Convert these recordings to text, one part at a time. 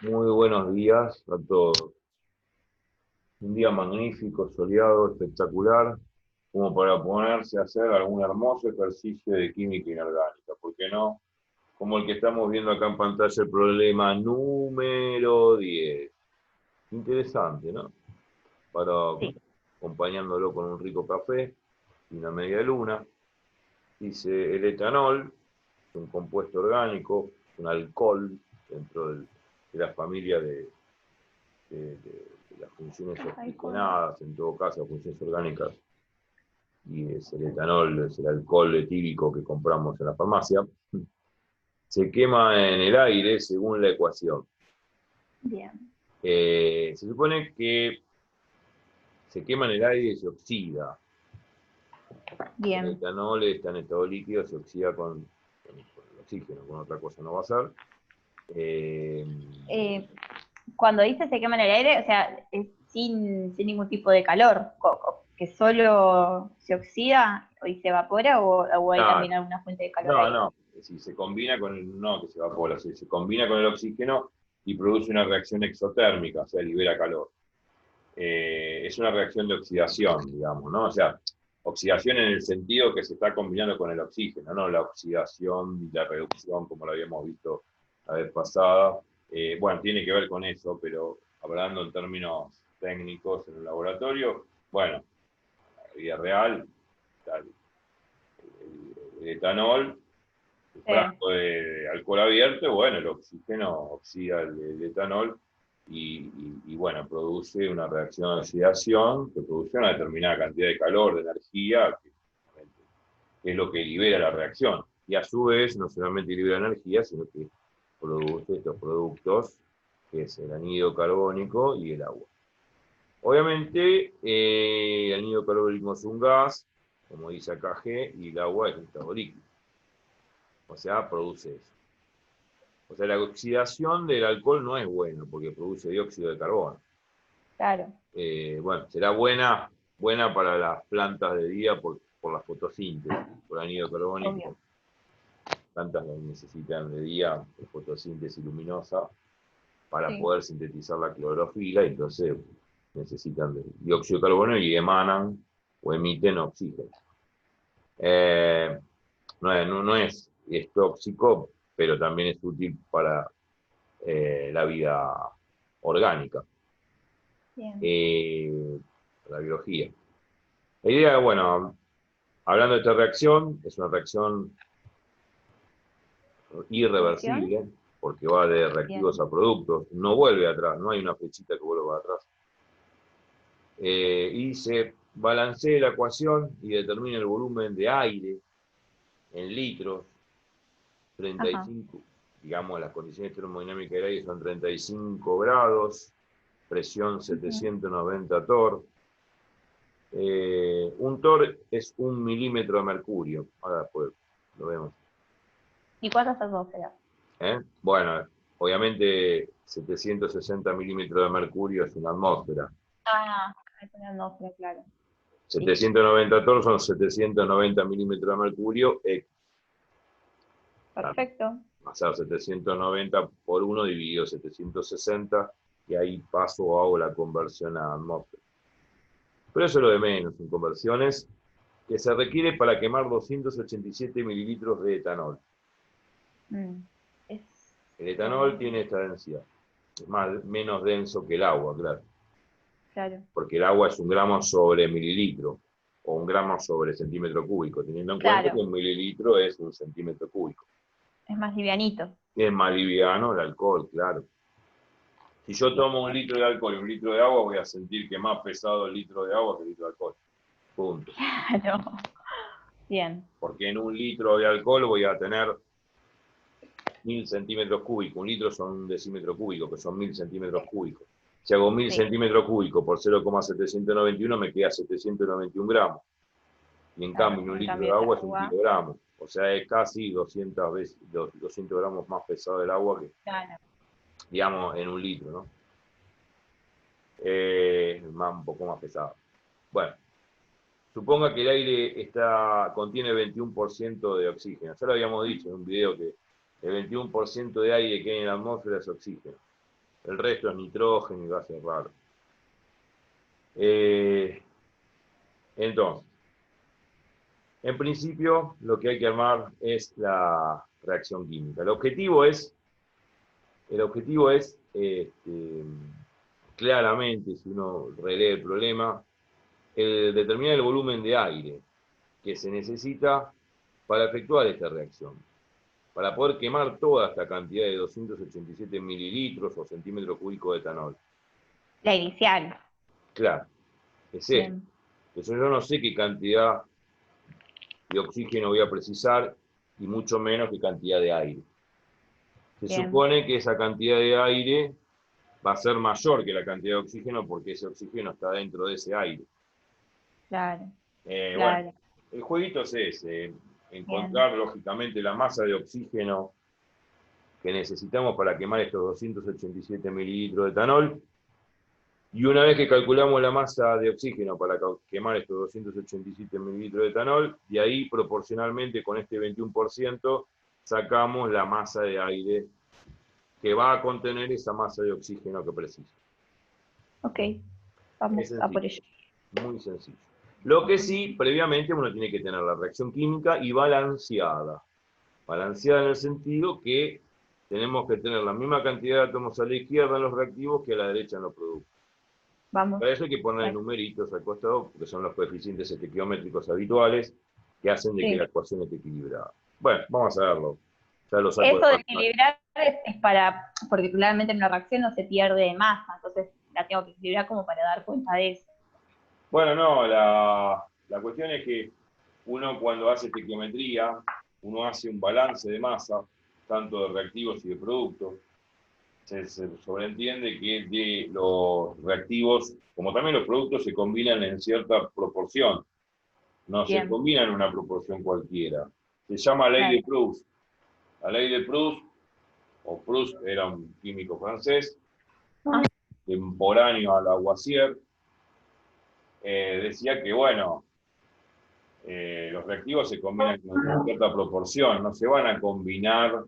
Muy buenos días a todos. Un día magnífico, soleado, espectacular, como para ponerse a hacer algún hermoso ejercicio de química inorgánica. ¿Por qué no? Como el que estamos viendo acá en pantalla, el problema número 10. Interesante, ¿no? Para Sí, acompañándolo con un rico café y una media luna. Dice, el etanol es un compuesto orgánico, un alcohol dentro de la familia de las funciones alcohol. oxigenadas, en todo caso, funciones orgánicas, y es el etanol, es el alcohol etílico que compramos en la farmacia, se quema en el aire según la ecuación. Bien, Se supone que se quema en el aire y se oxida. El bien. etanol está en estado líquido, se oxida con el oxígeno, con otra cosa no va a ser. Eh, Eh, Cuando dice se quema en el aire, o sea, es sin ningún tipo de calor, que solo se oxida y se evapora o hay no, también alguna fuente de calor no, ahí. no, si se combina con el, no que se evapora, se combina con el oxígeno y produce una reacción exotérmica, o sea, libera calor. Es una reacción de oxidación, digamos, ¿no? O sea, oxidación en el sentido que se está combinando con el oxígeno, no la oxidación y la reducción como lo habíamos visto la vez pasada. Bueno, tiene que ver con eso, pero hablando en términos técnicos en el laboratorio, bueno, en la vida real, tal, el etanol, el Sí, frasco de alcohol abierto, bueno, el oxígeno oxida el etanol y, bueno, produce una reacción de oxidación que produce una determinada cantidad de calor, de energía, que es lo que libera la reacción. Y a su vez, no solamente libera energía, sino que produce estos productos, que es el anhídrido carbónico y el agua. Obviamente, el anhídrido carbónico es un gas, como dice acá G, y el agua es un estado líquido. O sea, produce eso. O sea, la oxidación del alcohol no es buena porque produce dióxido de carbono. claro, Bueno, será buena para las plantas de día por la fotosíntesis, por anhídrido obvio. carbónico. Plantas lo necesitan de día por fotosíntesis luminosa para Sí, poder sintetizar la clorofila y entonces necesitan de dióxido de carbono y emanan o emiten oxígeno. Eh, no es tóxico, pero también es útil para la vida orgánica, bien. eh, la biología. La idea, bueno, hablando de esta reacción, es una reacción ¿Reacción? irreversible, porque va de reactivos Bien, a productos, no vuelve atrás, no hay una flechita que vuelva atrás. Y se balancea la ecuación y determina el volumen de aire en litros, ajá. 35, digamos, las condiciones termodinámicas del aire son 35 grados, presión Ujú. 790 torr. Un torr es 1 milímetro de mercurio. Ahora después lo vemos. ¿Y cuántas atmósferas? Bueno, obviamente 760 milímetros de mercurio es una atmósfera. Ah, es una atmósfera, claro. Sí, 790 torr son 790 milímetros de mercurio. perfecto. Va a ser 790 por 1 dividido 760 y ahí paso o hago la conversión a atmósfera. Pero eso es lo de menos en conversiones que se requiere para quemar 287 mililitros de etanol. Mm, Es, El etanol eh, tiene esta densidad. Es menos denso que el agua, claro. claro, Porque el agua es 1 gramo sobre mililitro o 1 gramo sobre centímetro cúbico, teniendo en cuenta que claro, 1 mililitro es 1 centímetro cúbico. es más livianito. Es más liviano el alcohol, claro. Si yo Sí, tomo 1 litro de alcohol y 1 litro de agua, voy a sentir que más pesado el litro de agua que el litro de alcohol. Punto. claro. Bien, Porque en 1 litro de alcohol voy a tener 1000 centímetros cúbicos. 1 litro son 1 decímetro cúbico, que son 1000 centímetros cúbicos. Si hago mil sí. centímetros cúbicos por 0,791 me queda 791 gramos. Y en Claro, cambio, en un en litro cambio de el agua es un agua, kilogramo. O sea, es casi 200 veces, 200 gramos más pesado el agua que, claro, digamos, en 1 litro, ¿no? Un poco más pesado. Bueno, suponga que el aire contiene 21% de oxígeno. Ya lo habíamos dicho en un video que el 21% de aire que hay en la atmósfera es oxígeno. El resto es nitrógeno y gases raros. Entonces, en principio, lo que hay que armar es la reacción química. El objetivo es claramente, si uno relee el problema, determinar el volumen de aire que se necesita para efectuar esta reacción, para poder quemar toda esta cantidad de 287 mililitros o centímetros cúbicos de etanol. La inicial. Claro, es esto. Entonces yo no sé qué cantidad de oxígeno voy a precisar y mucho menos qué cantidad de aire. Se supone que esa cantidad de aire va a ser mayor que la cantidad de oxígeno porque ese oxígeno está dentro de ese aire. Claro. Bueno, el jueguito es ese, encontrar lógicamente la masa de oxígeno que necesitamos para quemar estos 287 mililitros de etanol. Y una vez que calculamos la masa de oxígeno para quemar estos 287 mililitros de etanol, de ahí proporcionalmente con este 21% sacamos la masa de aire que va a contener esa masa de oxígeno que precisa. Ok, vamos a por ello. Muy sencillo. Lo que sí, previamente uno tiene que tener la reacción química y balanceada. Balanceada en el sentido que tenemos que tener la misma cantidad de átomos a la izquierda en los reactivos que a la derecha en los productos. Vamos. Para eso hay que poner numeritos al costado, porque son los coeficientes estequiométricos habituales que hacen de que la ecuación esté equilibrada. Bueno, vamos a verlo. Ya lo saco eso de equilibrar es para, porque claramente en una reacción no se pierde masa, entonces la tengo que equilibrar como para dar cuenta de eso. Bueno, no, la cuestión es que uno cuando hace estequiometría, uno hace un balance de masa, tanto de reactivos y de productos. Se sobreentiende que de los reactivos, como también los productos, se combinan en cierta proporción. No se combinan en una proporción cualquiera. Se llama ley de Proust. La ley de Proust, o Proust era un químico francés, contemporáneo a Lavoisier, decía que, bueno, los reactivos se combinan en cierta proporción, no se van a combinar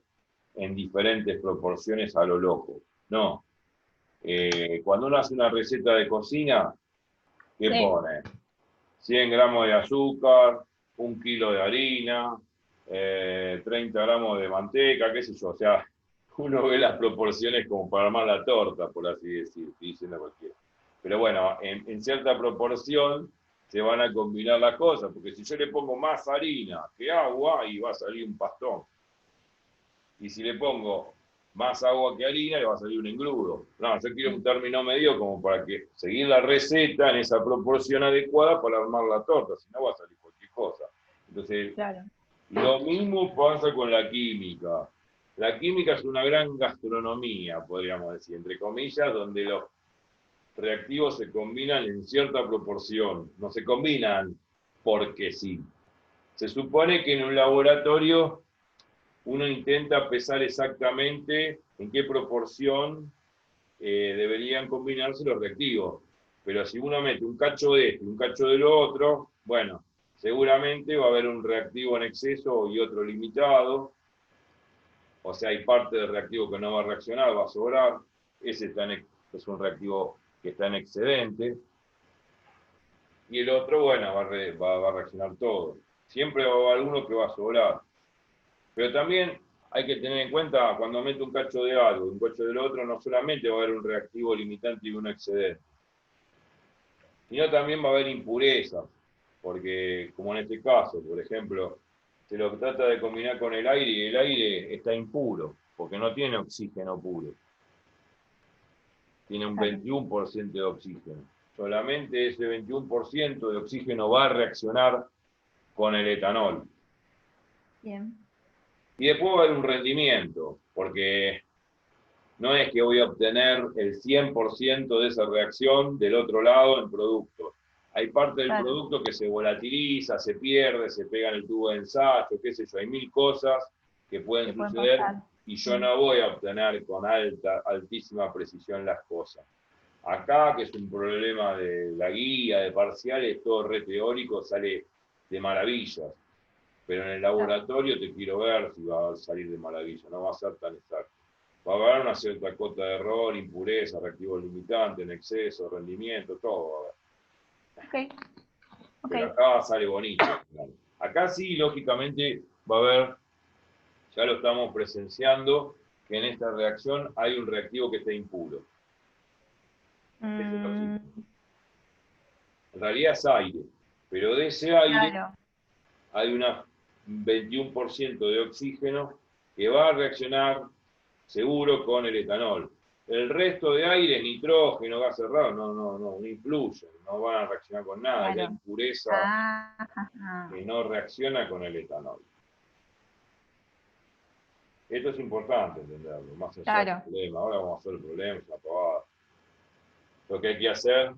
en diferentes proporciones a lo loco. No. Cuando uno hace una receta de cocina, ¿qué pone? 100 gramos de azúcar, 1 kilo de harina, 30 gramos de manteca, qué sé yo. O sea, uno ve las proporciones como para armar la torta, por así decir, estoy diciendo cualquiera. Pero bueno, en cierta proporción se van a combinar las cosas, porque si yo le pongo más harina que agua, y va a salir un pastón. Y si le pongo más agua que harina, le va a salir un engrudo. No, yo quiero un término medio como para que seguir la receta en esa proporción adecuada para armar la torta, si no va a salir cualquier cosa. Entonces, lo mismo pasa con la química. La química es una gran gastronomía, podríamos decir, entre comillas, donde los reactivos se combinan en cierta proporción. No se combinan porque sí. Se supone que en un laboratorio uno intenta pesar exactamente en qué proporción deberían combinarse los reactivos. Pero si uno mete un cacho de esto y un cacho de lo otro, bueno, seguramente va a haber un reactivo en exceso y otro limitado. O sea, hay parte del reactivo que no va a reaccionar, va a sobrar. Ese es un reactivo que está en excedente. Y el otro, bueno, va a reaccionar todo. Siempre va a haber alguno que va a sobrar. Pero también hay que tener en cuenta, cuando mete un cacho de algo y un cacho del otro, no solamente va a haber un reactivo limitante y un excedente, sino también va a haber impurezas, porque como en este caso, por ejemplo, se lo trata de combinar con el aire y el aire está impuro, porque no tiene oxígeno puro. Tiene un 21% de oxígeno. Solamente ese 21% de oxígeno va a reaccionar con el etanol. Bien. Y después va a haber un rendimiento, porque no es que voy a obtener el 100% de esa reacción del otro lado en productos. Hay parte del producto que se volatiliza, se pierde, se pega en el tubo de ensayo, qué sé yo, hay 1000 cosas que pueden suceder y yo no voy a obtener con altísima precisión las cosas. Acá, que es un problema de la guía, de parciales, todo re teórico, sale de maravillas. Pero en el laboratorio te quiero ver si va a salir de maravilla, no va a ser tan exacto. va a haber una cierta cota de error, impureza, reactivos limitantes, en exceso, rendimiento, todo va a haber. Ok, Pero ok. acá sale bonito. Claro. Acá sí, lógicamente, va a haber, ya lo estamos presenciando, que en esta reacción hay un reactivo que está impuro. Es el Mm, oxígeno. En realidad es aire, pero de ese aire claro, hay un 21% de oxígeno que va a reaccionar seguro con el etanol. El resto de aire, nitrógeno, gas cerrado, no influyen, no van a reaccionar con nada. Y hay claro. impureza Ah, ajá. que no reacciona con el etanol. Esto es importante entenderlo, más allá del Claro, problema. Ahora vamos a hacer el problema, es una pavada. Lo que hay que hacer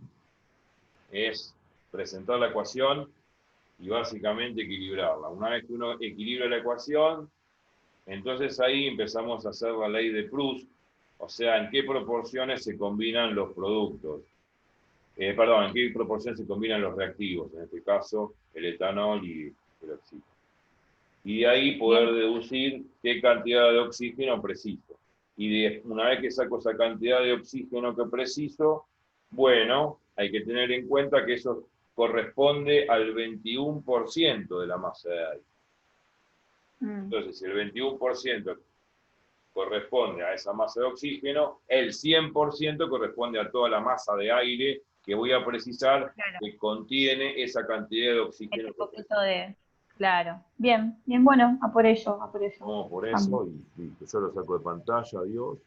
es presentar la ecuación y básicamente equilibrarla. Una vez que uno equilibra la ecuación, entonces ahí empezamos a hacer la ley de Proust, o sea, en qué proporciones se combinan los productos. Perdón, en qué proporción se combinan los reactivos, en este caso el etanol y el oxígeno. Y de ahí poder bien, deducir qué cantidad de oxígeno preciso. Y una vez que saco esa cantidad de oxígeno que preciso, bueno, hay que tener en cuenta que eso corresponde al 21% de la masa de aire. mm, Entonces, si el 21% corresponde a esa masa de oxígeno, el 100% corresponde a toda la masa de aire que voy a precisar claro. que contiene esa cantidad de oxígeno Ese que poquito preciso. de. Claro. Bien, bien, bueno, a por ello, a por ello. Vamos por Vamos. eso y yo lo saco de pantalla, adiós.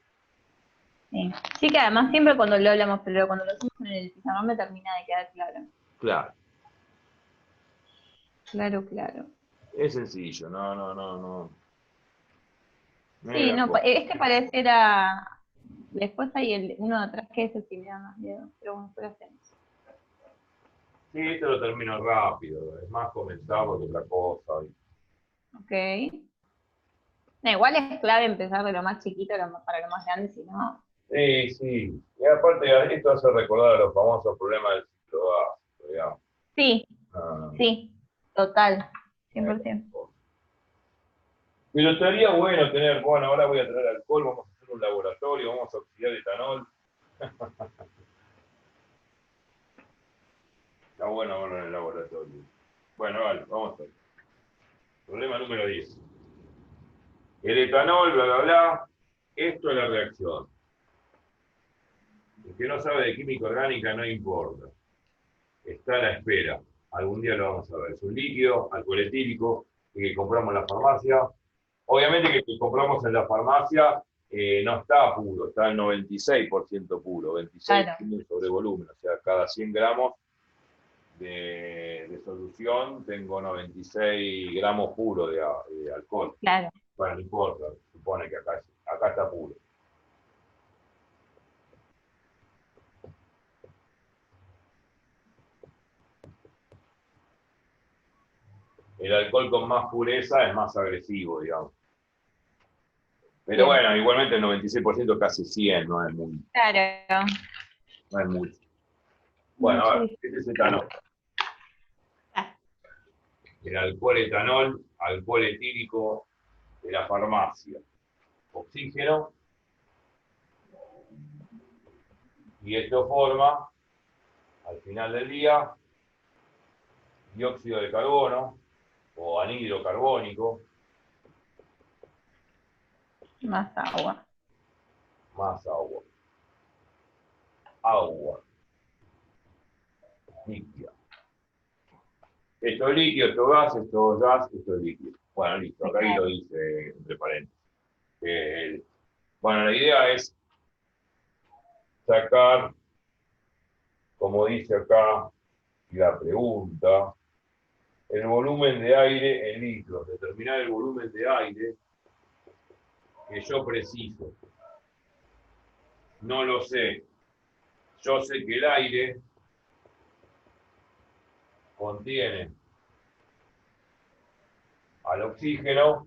Sí. Sí, que además siempre cuando lo hablamos, pero cuando lo hacemos en el pizarrón me termina de quedar claro. Claro, Claro, claro. es sencillo, no es Sí, gran no, cosa. este pareciera. Después hay uno de atrás que ese sí me da más miedo, pero bueno, después lo hacemos. Sí, esto lo termino rápido, es más comenzado que otra cosa. Ok. No, igual es clave empezar de lo más chiquito para lo más grande, si no. Sí, sí, y aparte esto hace recordar a los famosos problemas del ciclo básico, digamos. Sí, Ah, sí, total, no es 100%. cosa. Pero estaría bueno tener, bueno, ahora voy a traer alcohol, vamos a hacer un laboratorio, vamos a oxidar etanol. Está bueno verlo en el laboratorio. Bueno, vale, vamos a ver. Problema número 10. El etanol, bla, bla, bla. Esto es la reacción. El que no sabe de química orgánica no importa. Está a la espera. Algún día lo vamos a ver. Es un líquido, alcohol etílico, que compramos en la farmacia. Obviamente que el que compramos en la farmacia no está puro, está al 96% puro, 26 Claro, sobre volumen. O sea, cada 100 gramos de solución tengo 96 gramos puro de alcohol. claro. Bueno, no importa, supone que acá está puro. El alcohol con más pureza es más agresivo, digamos. Pero Bien. bueno, igualmente el 96% es casi 100, Claro. no es mucho. Bueno, a Mucho ver, este es etanol. El alcohol etanol, alcohol etílico de la farmacia. Oxígeno, y esto forma, al final del día, dióxido de carbono o anhidro carbónico, Más agua. más agua. Agua líquida. Esto es líquido, esto es gas, esto es líquido. Bueno, listo, acá ahí lo Claro. dice entre paréntesis. Bueno, la idea es sacar, como dice acá la pregunta, el volumen de aire en litros, determinar el volumen de aire que yo preciso. No lo sé. Yo sé que el aire contiene al oxígeno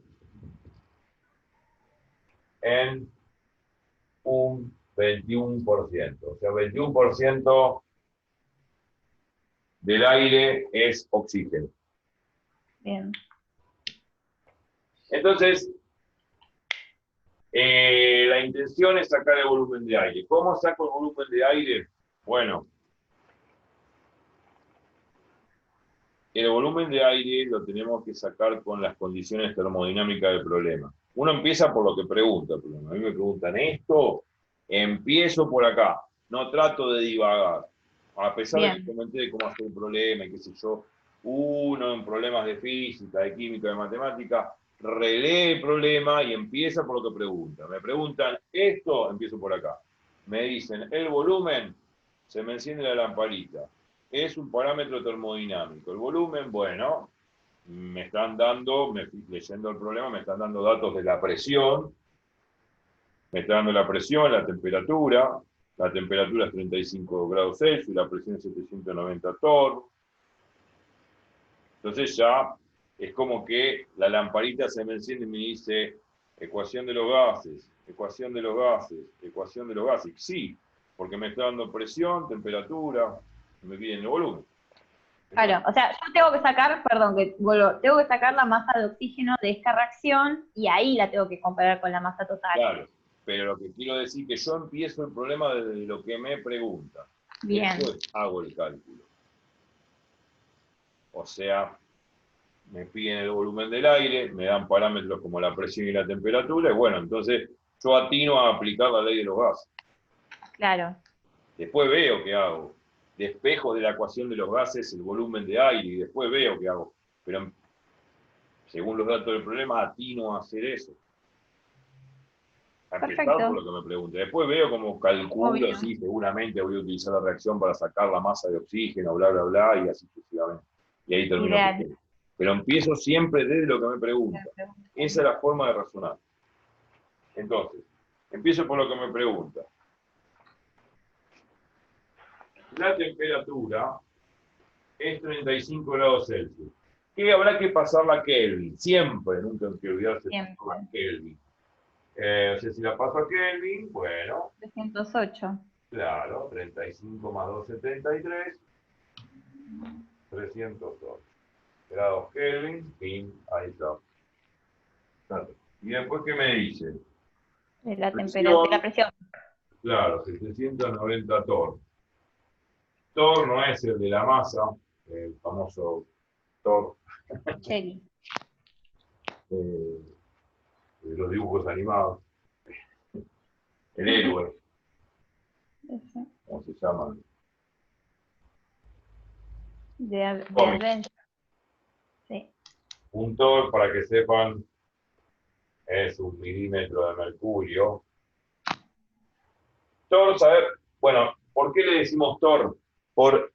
en un 21%. O sea, 21% del aire es oxígeno. Bien. Entonces, La intención es sacar el volumen de aire. ¿Cómo saco el volumen de aire? Bueno, el volumen de aire lo tenemos que sacar con las condiciones termodinámicas del problema. Uno empieza por lo que pregunta. A mí me preguntan esto, empiezo por acá. No trato de divagar. A pesar de que comenté de cómo hacer el problema y qué sé yo, uno en problemas de física, de química, de matemática, relee el problema y empieza por lo que pregunta. Me preguntan esto, empiezo por acá. Me dicen el volumen, se me enciende la lamparita. Es un parámetro termodinámico. El volumen, bueno, me están dando, leyendo el problema, me están dando datos de la presión, me está dando la presión, la temperatura es 35 grados Celsius, la presión es 790 torr. Entonces ya es como que la lamparita se me enciende y me dice ecuación de los gases, ecuación de los gases, ecuación de los gases. Sí, porque me está dando presión, temperatura, me piden el volumen. Claro, o sea, yo tengo que sacar, perdón, que vuelvo, tengo que sacar la masa de oxígeno de esta reacción y ahí la tengo que comparar con la masa total. Claro, pero lo que quiero decir es que yo empiezo el problema desde lo que me preguntan. Bien. Después hago el cálculo. O sea, me piden el volumen del aire, me dan parámetros como la presión y la temperatura, y bueno, entonces yo atino a aplicar la ley de los gases. Claro. Después veo qué hago. Despejo de la ecuación de los gases el volumen de aire y después veo qué hago. Pero según los datos del problema, atino a hacer eso. A empezar por lo que me pregunte. Después veo cómo calculo, sí, seguramente voy a utilizar la reacción para sacar la masa de oxígeno, bla, bla, bla, y así sucesivamente. Y ahí termino. Pero empiezo siempre desde lo que me pregunta. Esa es la forma de razonar. Entonces, empiezo por lo que me pregunta. La temperatura es 35 grados Celsius. ¿Qué habrá que pasarla a Kelvin? Siempre, nunca hay que olvidarse de Kelvin. O sea, si la paso a Kelvin, bueno. 308. Claro, 35 más 2, 73. 308 grados Kelvin, fin, ahí está. Y después, ¿qué me dice? La temperatura, la presión. Claro, 790 torr. Torr no es el de la masa, el famoso Torr. Cherry. De los dibujos animados. El héroe. ¿Cómo se llama? De Adventure. Sí. Un torr, para que sepan, es 1 milímetro de mercurio. Torr, saber, bueno, ¿por qué le decimos Torr? Por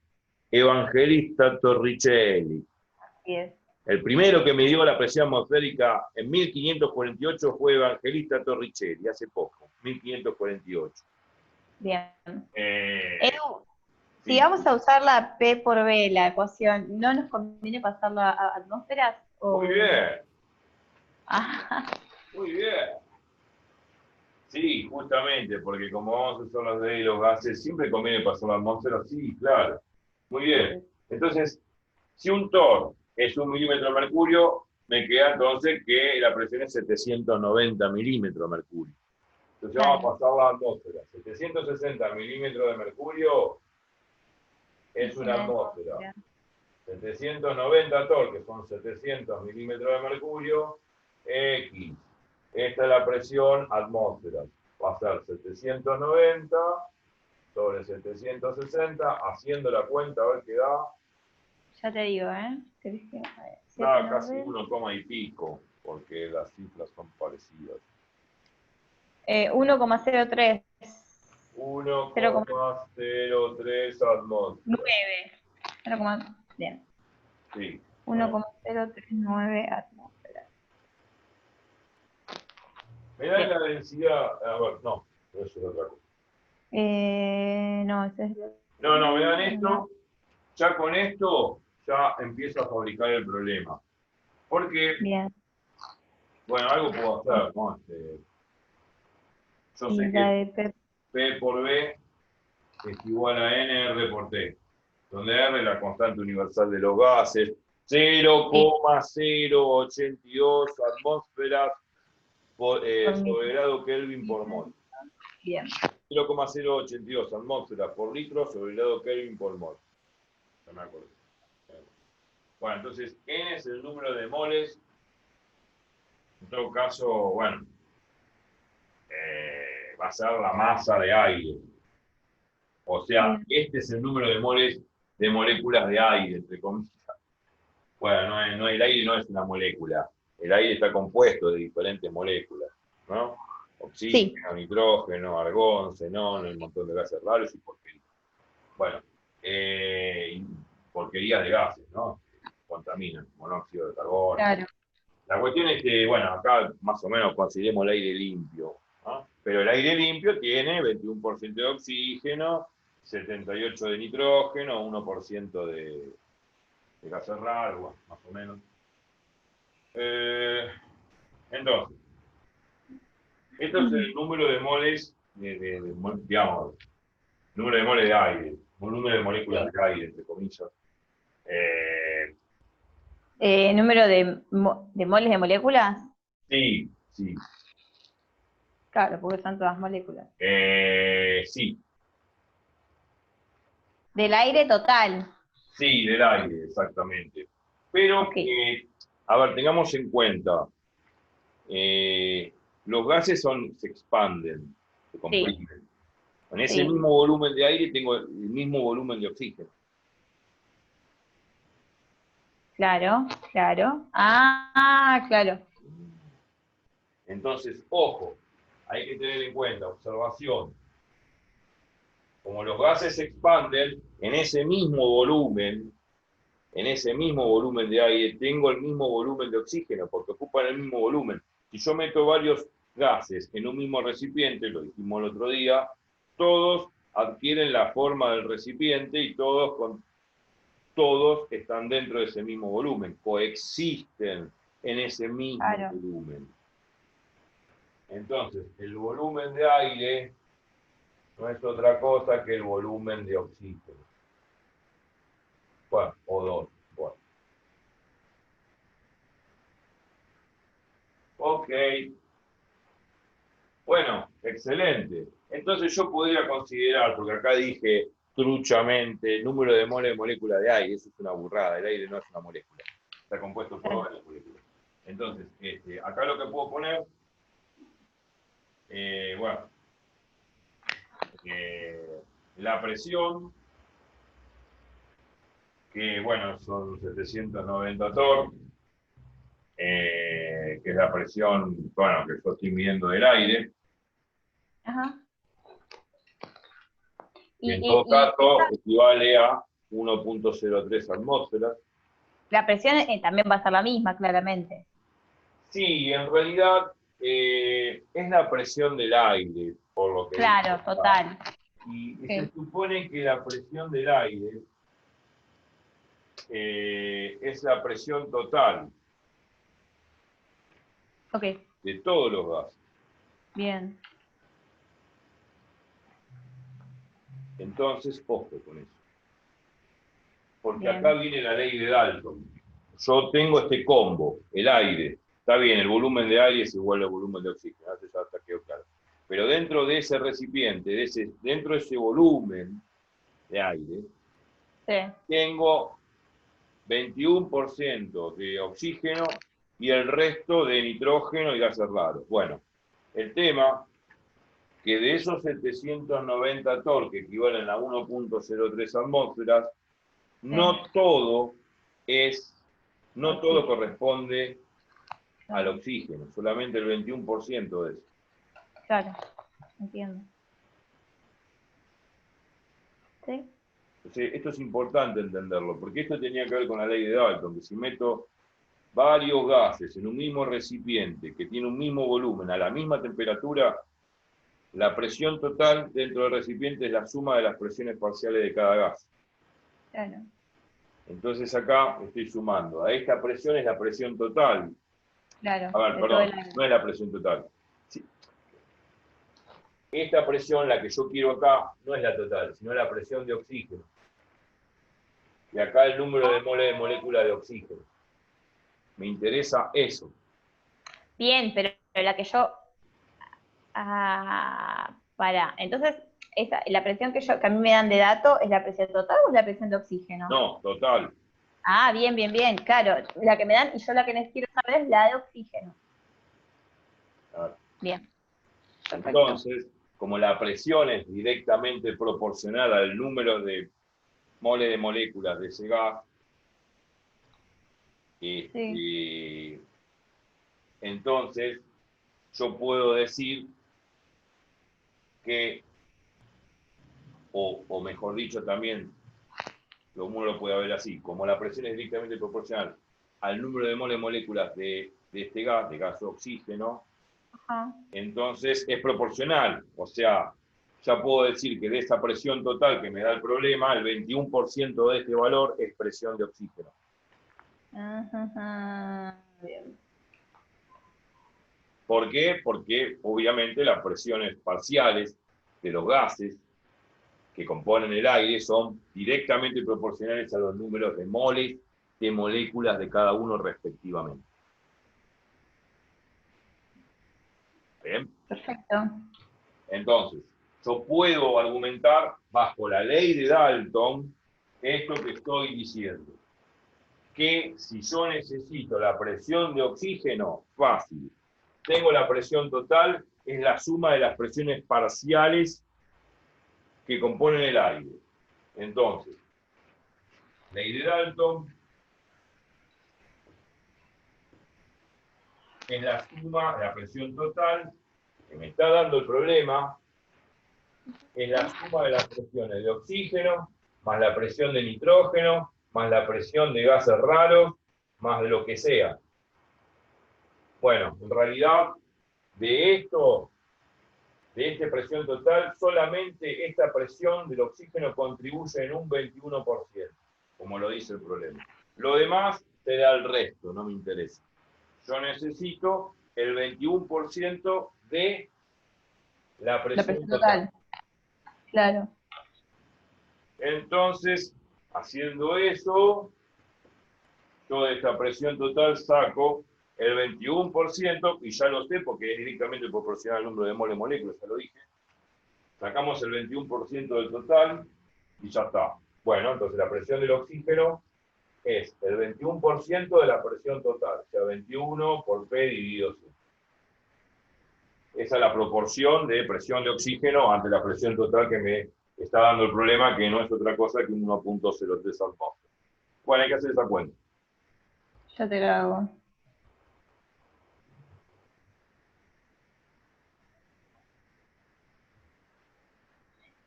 Evangelista Torricelli. Así es. El primero que midió la presión atmosférica en 1548 fue Evangelista Torricelli, hace poco, 1548. Bien. Edu, si vamos a usar la P por B, la ecuación, ¿no nos conviene pasarla a atmósferas? ¿O? Muy bien. Ah. Muy bien. Sí, justamente, porque como vamos a usar las leyes de los gases, siempre conviene pasar la atmósfera, sí, claro. Muy bien. Entonces, si un torr es 1 milímetro de mercurio, me queda entonces que la presión es 790 milímetros de mercurio. Entonces vamos a pasar la atmósfera. 760 milímetros de mercurio es una atmósfera. 790 torr, que son 700 milímetros de mercurio, X. Esta es la presión atmósfera. Va a ser 790 sobre 760, haciendo la cuenta, a ver qué da. Ya te digo, Da casi 1, y pico, porque las cifras son parecidas. 1,03. 1,03 atmósferas. 9. Bien. Sí. 1,039 atmósferas. Me da la densidad. A ver, no, eso es otra cosa. No, ese es. No, me dan esto. Ya con esto, ya empiezo a fabricar el problema. Porque, bien, bueno, algo puedo hacer, ¿no? Yo sé que P por B es igual a NR por T, donde R es la constante universal de los gases, 0,082 atmósferas sobre grado Kelvin por mol. Bien. 0,082 atmósferas por litro sobre grado Kelvin por mol. No me acuerdo. Bueno, entonces N es el número de moles. En todo caso, bueno, va a ser la masa de aire. O sea, este es el número de moles de moléculas de aire, entre comillas. Bueno, no, el aire no es una molécula. El aire está compuesto de diferentes moléculas, ¿no? Oxígeno, sí, nitrógeno, argón, xenón, un montón de gases raros y porquerías. Bueno, porquerías de gases, ¿no? Contaminan, monóxido de carbono. Claro. La cuestión es que, bueno, acá más o menos consideremos el aire limpio, ¿no? Pero el aire limpio tiene 21% de oxígeno, 78% de nitrógeno, 1% de gases raros, bueno, más o menos. Entonces, esto es el número de moles, digamos, número de moles de aire, un número de moléculas de aire, entre comillas. ¿Número de moles de moléculas? Sí, sí. Claro, porque son todas moléculas. Sí. ¿Del aire total? Sí, del aire, exactamente. Pero, a ver, tengamos en cuenta, los gases se expanden, se comprimen. Sí. En ese mismo volumen de aire tengo el mismo volumen de oxígeno. Claro, claro. Ah, claro. Entonces, ojo, hay que tener en cuenta, observación. Como los gases se expanden, en ese mismo volumen de aire, tengo el mismo volumen de oxígeno, porque ocupan el mismo volumen. Si yo meto varios gases en un mismo recipiente, lo dijimos el otro día, todos adquieren la forma del recipiente y todos están dentro de ese mismo volumen, coexisten en ese mismo volumen. Entonces, el volumen de aire no es otra cosa que el volumen de oxígeno. Bueno, O2. Bueno. Ok. Bueno, excelente. Entonces yo podría considerar, porque acá dije truchamente, número de moles de molécula de aire, eso es una burrada, el aire no es una molécula, está compuesto por varias moléculas. Entonces, acá lo que puedo poner, bueno, la presión, que bueno, son 790 torr, que es la presión, bueno, que yo estoy midiendo del aire. Ajá. En todo caso, equivale a 1.03 atmósferas. La presión también va a ser la misma, claramente. Sí, en realidad es la presión del aire, por lo que... Claro, total. Y se supone que la presión del aire es la presión total de todos los gases. Bien. Entonces, ojo con eso. Porque acá viene la ley de Dalton. Yo tengo este combo, el aire. Está bien, el volumen de aire es igual al volumen de oxígeno. Eso ya está quedó claro. Pero dentro de ese recipiente, dentro de ese volumen de aire, tengo 21% de oxígeno y el resto de nitrógeno y gases raros. Bueno, el tema que de esos 790 torr, que equivalen a 1.03 atmósferas, no todo corresponde al oxígeno, solamente el 21% de eso. Claro, entiendo. ¿Sí? Entonces, esto es importante entenderlo, porque esto tenía que ver con la ley de Dalton, que si meto varios gases en un mismo recipiente que tiene un mismo volumen a la misma temperatura, la presión total dentro del recipiente es la suma de las presiones parciales de cada gas. Claro. Entonces acá estoy sumando. A esta presión es la presión total. Claro. A ver, perdón, no es la presión total. Sí. Esta presión, la que yo quiero acá, no es la total, sino la presión de oxígeno. Y acá el número de moles de molécula de oxígeno. Me interesa eso. Bien, pero la que yo... entonces, la presión que a mí me dan de dato, ¿es la presión total o es la presión de oxígeno? No, total. Ah, bien, bien, bien, claro. La que me dan, y yo la que quiero saber es la de oxígeno. Claro. Bien, perfecto. Entonces, como la presión es directamente proporcional al número de moles de moléculas de ese gas, Sí. entonces yo puedo decir que, o mejor dicho también, uno lo puede ver así, como la presión es directamente proporcional al número de moles de moléculas de este gas, de gas oxígeno, Ajá. entonces es proporcional. O sea, ya puedo decir que de esa presión total que me da el problema, el 21% de este valor es presión de oxígeno. Bien. ¿Por qué? Porque obviamente las presiones parciales de los gases que componen el aire son directamente proporcionales a los números de moles de moléculas de cada uno respectivamente. ¿Bien? Perfecto. Entonces, yo puedo argumentar bajo la ley de Dalton esto que estoy diciendo. Que si yo necesito la presión de oxígeno, fácil. Tengo la presión total, es la suma de las presiones parciales que componen el aire. Entonces, ley de Dalton es la suma de la presión total que me está dando el problema, es la suma de las presiones de oxígeno, más la presión de nitrógeno, más la presión de gases raros, más de lo que sea. Bueno, en realidad, de esto, de esta presión total, solamente esta presión del oxígeno contribuye en un 21%, como lo dice el problema. Lo demás te da el resto, no me interesa. Yo necesito el 21% de la presión total. Claro. Entonces, haciendo eso, yo de esta presión total saco el 21%, y ya lo sé porque es directamente proporcional al número de moles de moléculas, ya lo dije. Sacamos el 21% del total y ya está. Bueno, entonces la presión del oxígeno es el 21% de la presión total, o sea, 21 por P dividido C. Esa es la proporción de presión de oxígeno ante la presión total que me está dando el problema, que no es otra cosa que un 1.03 atmósfera. Bueno, hay que hacer esa cuenta. Ya te lo hago.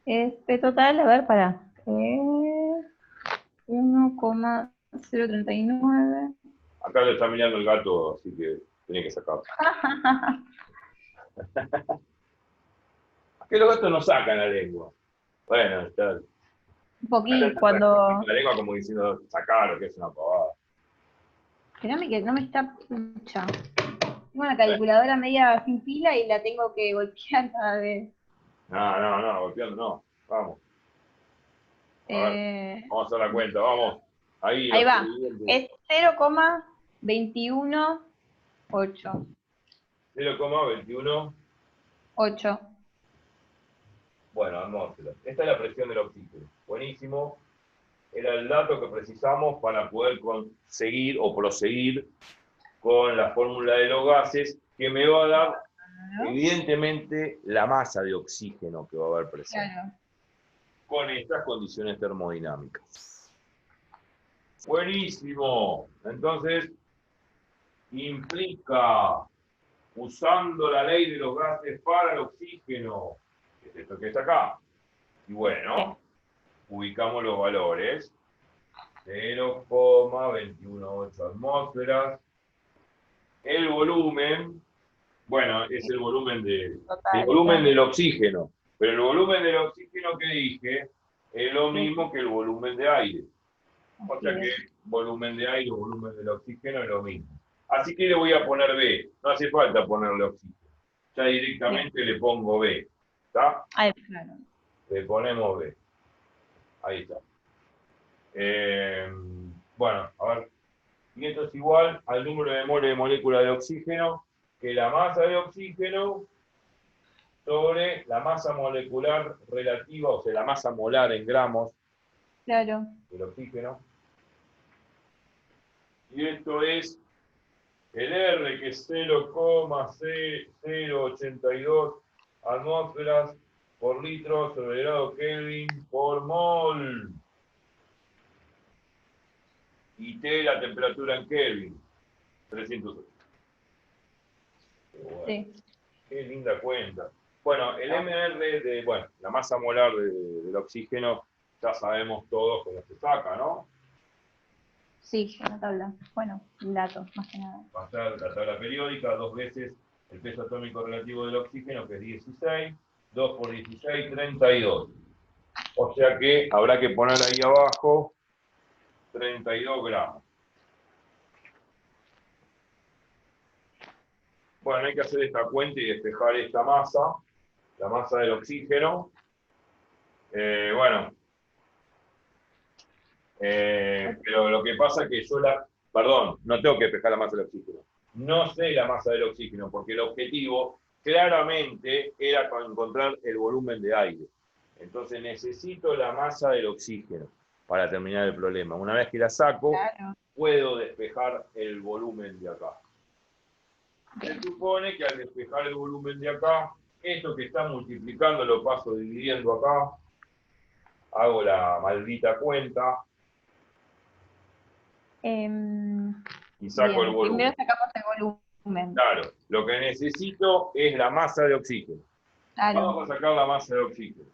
Este total, a ver, para. 1,039. Acá lo está mirando el gato, así que tiene que sacarlo. Que los gatos no sacan la lengua. Bueno, está. Un poquito, cuando... La lengua como diciendo, sacar, que es una pavada. Espérame que no me está... Pucha. Tengo una calculadora media sin pila y la tengo que golpear cada vez. No, golpeando no. Vamos. A ver, vamos a hacer la cuenta, vamos. Ahí va. Es 0,218. 0,21. 8. Bueno, atmósfera. Esta es la presión del oxígeno. Buenísimo. Era el dato que precisamos para poder conseguir o proseguir con la fórmula de los gases, que me va a dar, evidentemente, la masa de oxígeno que va a haber presente. Claro. Con estas condiciones termodinámicas. Buenísimo. Entonces, implica, usando la ley de los gases para el oxígeno, que es esto que está acá. Y bueno, ubicamos los valores. 0,218 atmósferas. El volumen, bueno, es el volumen del oxígeno. Pero el volumen del oxígeno que dije es lo mismo que el volumen de aire. O sea que volumen de aire o volumen del oxígeno es lo mismo. Así que le voy a poner B. No hace falta ponerle oxígeno. Ya directamente le pongo B. ¿Está? Ahí, claro. Le ponemos B. Ahí está. Bueno, a ver. Y esto es igual al número de moles de molécula de oxígeno que la masa de oxígeno sobre la masa molecular relativa, o sea, la masa molar en gramos Claro. del oxígeno. Y esto es el R, que es 0,082 atmósferas por litro sobre grado Kelvin por mol. Y T, la temperatura en Kelvin, 308. Bueno, Sí. qué linda cuenta. Bueno, el MR de, bueno, la masa molar del oxígeno, ya sabemos todos cómo se saca, ¿no? Sí, en la tabla. Bueno, datos, más que nada. Va a ser la tabla periódica, 2 veces el peso atómico relativo del oxígeno, que es 16, 2 por 16, 32. O sea que habrá que poner ahí abajo 32 gramos. Bueno, hay que hacer esta cuenta y despejar esta masa, la masa del oxígeno. Bueno, pero lo que pasa es que yo perdón, no tengo que despejar la masa del oxígeno. No sé la masa del oxígeno, porque el objetivo claramente era encontrar el volumen de aire. Entonces necesito la masa del oxígeno para terminar el problema. Una vez que la saco, Claro. puedo despejar el volumen de acá. Se Bien. supone que al despejar el volumen de acá, esto que está multiplicando lo paso dividiendo acá, hago la maldita cuenta y saco el Bien. Primero volumen. sacamos el volumen. Claro, lo que necesito es la masa de oxígeno. Claro. Vamos a sacar la masa de oxígeno.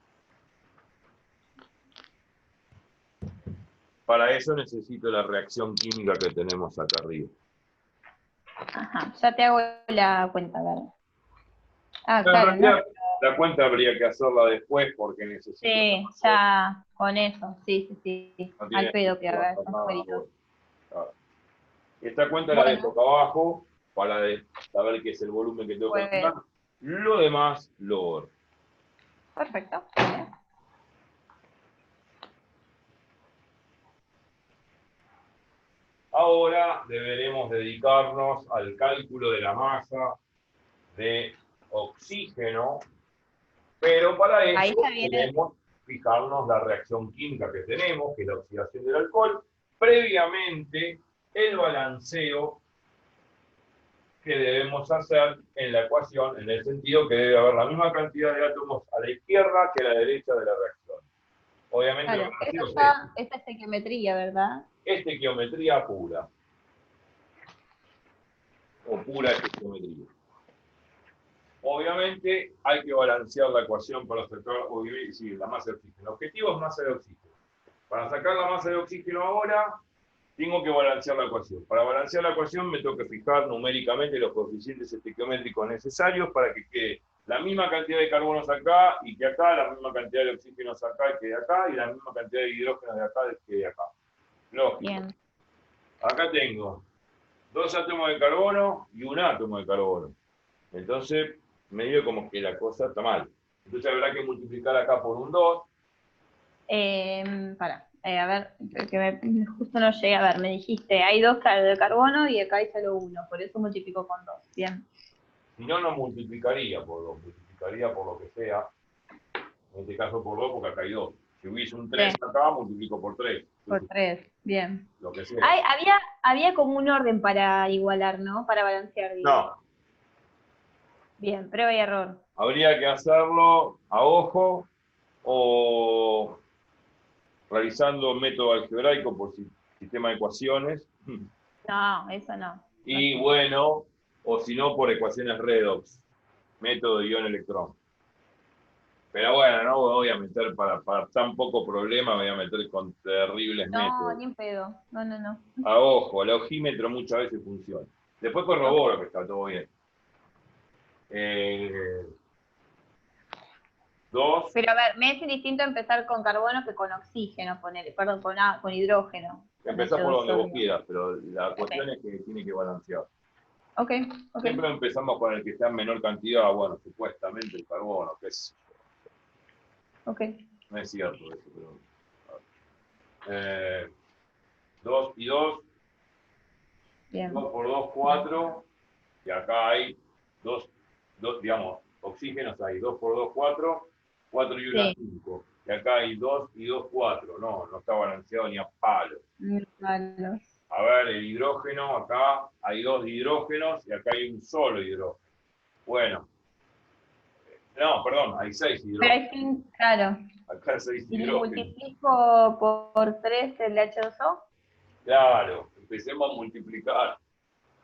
Para eso necesito la reacción química que tenemos acá arriba. Ajá. Ya te hago la cuenta, a ver. Ah, Pero en claro, no. realidad, la cuenta habría que hacerla después porque necesito la Sí, masa de oxígeno. ya con eso. Sí, sí, sí. No Al tiene pedo que sentido haga hacer esos nada. numeritos. Bueno, claro. Esta cuenta la dejo Bueno, acá abajo para saber qué es el volumen que tengo que pues calcular. Lo demás lo borro. perfecto. Ahora deberemos dedicarnos al cálculo de la masa de oxígeno, pero para Ahí eso ya viene. debemos fijarnos la reacción química que tenemos, que es la oxidación del alcohol, previamente el balanceo que debemos hacer en la ecuación, en el sentido que debe haber la misma cantidad de átomos a la izquierda que a la derecha de la reacción. Obviamente el Claro, balanceo es este. esta es estequiometría, ¿verdad? Estequiometría pura, o pura estequiometría. Obviamente hay que balancear la ecuación para sacar la masa de oxígeno. El objetivo es masa de oxígeno. Para sacar la masa de oxígeno ahora, tengo que balancear la ecuación. Para balancear la ecuación me tengo que fijar numéricamente los coeficientes estequiométricos necesarios para que quede la misma cantidad de carbonos acá y que acá, la misma cantidad de oxígenos acá que de acá, y la misma cantidad de hidrógenos de acá que de acá. Lógico. Bien. Acá tengo 2 átomos de carbono y un átomo de carbono. Entonces, medio como que la cosa está mal. Entonces habrá que multiplicar acá por un 2. A ver, justo no llegué a ver, me dijiste, hay dos de carbono y acá hay solo uno, por eso multiplico con dos. Bien. Si no, no multiplicaría por 2, multiplicaría por lo que sea. En este caso por 2, porque acá hay 2. Si hubiese un 3 Sí, acá, multiplico por 3. por tres. Bien. Lo que sea. Había como un orden para igualar, ¿no? Para balancear, digo. No, Bien, prueba y error. habría que hacerlo a ojo o realizando método algebraico por sistema de ecuaciones. No, eso no. Y bueno, o si no, por ecuaciones redox, método de ion-electrón. Pero bueno, no voy a meter para tan poco problema, voy a meter con terribles No, métodos. ni en pedo. No, no, no. A ojo, el ojímetro muchas veces funciona. Después corroboro que está todo bien. 2, Pero a ver, me es indistinto empezar con carbono que con oxígeno, perdón, con hidrógeno. Con empezás por donde vos H2O. quieras, pero la Ok, cuestión es que tiene que balancear. ok, ok. Siempre empezamos con el que está en menor cantidad, bueno, supuestamente el carbono, que es, Ok. no es cierto eso, pero... 2 y 2, Bien. 2 por 2, 4, y acá hay digamos, oxígenos hay 2 por 2, 4, 4 y 1, Sí. 5. Y acá hay 2 y 2, 4. No está balanceado ni a palo. Vale. A ver, el hidrógeno, acá hay 2 hidrógenos y acá hay un solo hidrógeno. Bueno, no, perdón, hay 6 Pero hidrógenos. hay que, claro, Acá hay 6 y le hidrógenos. multiplico por 3 el H2O. Claro, empecemos a multiplicar.